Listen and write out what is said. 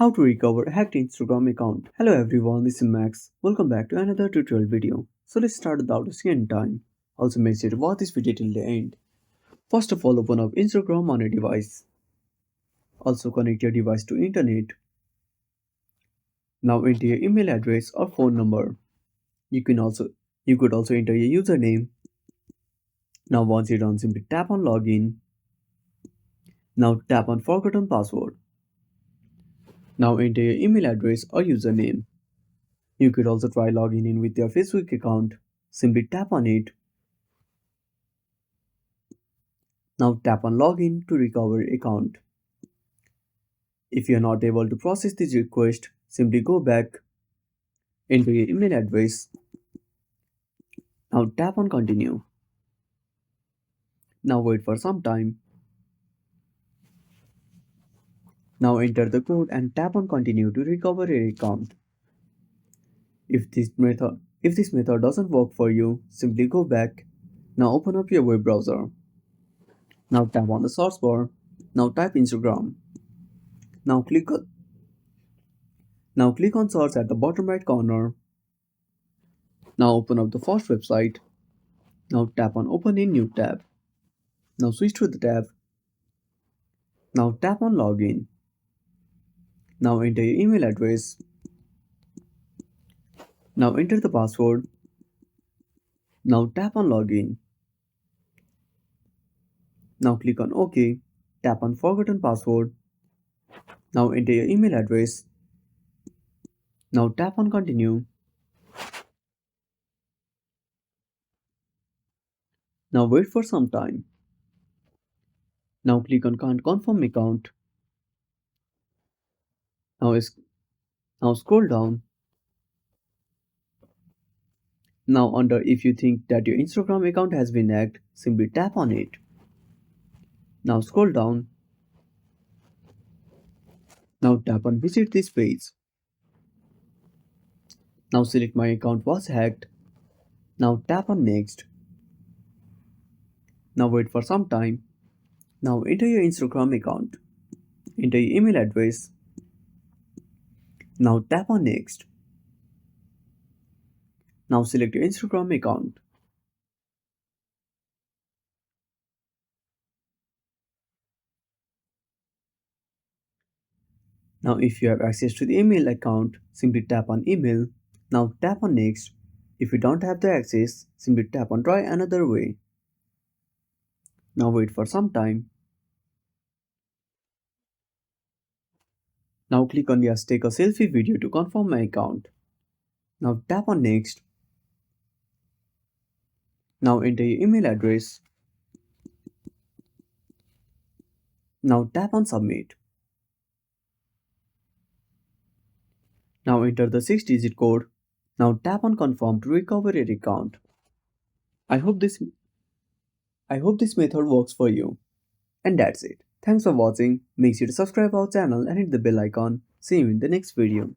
How to recover a hacked Instagram account. Hello everyone, this is Max. Welcome back to another tutorial video. So let's start without wasting any time. Also make sure to watch this video till the end. First of all, open up Instagram on your device. Also connect your device to internet. Now enter your email address or phone number. You can also you could also enter your username. Now once you're done, simply tap on login. Now tap on forgotten password. Now enter your email address or username. You could also try logging in with your Facebook account. Simply tap on it. Now tap on login to recover your account. If you are not able to process this request, simply go back, enter your email address. Now tap on continue. Now wait for some time. Now enter the code and tap on continue to recover your account. If this method doesn't work for you, simply go back. Now open up your web browser. Now tap on the search bar. Now type Instagram. Now click on search at the bottom right corner. Now open up the first website. Now tap on open in new tab. Now switch to the tab. Now tap on login. Now enter your email address. Now enter the password. Now tap on login. Now click on OK. Tap on forgotten password. Now enter your email address. Now tap on continue. Now wait for some time. Now click on confirm account. Now scroll down. Now under if you think that your Instagram account has been hacked, simply tap on it. Now scroll down. Now tap on visit this page. Now select my account was hacked. Now tap on next. Now wait for some time. Now enter your Instagram account. Enter your email address. Now tap on next. Now select your Instagram account. Now if you have access to the email account, simply tap on email. Now tap on next. If you don't have the access, simply tap on try another way. Now wait for some time. Now click on yes take a selfie video to confirm my account. Now tap on next. Now enter your email address. Now tap on submit. Now enter the 6-digit code. Now tap on confirm to recover your account. I hope this method works for you. And that's it. Thanks for watching. Make sure to subscribe our channel and hit the bell icon. See you in the next video.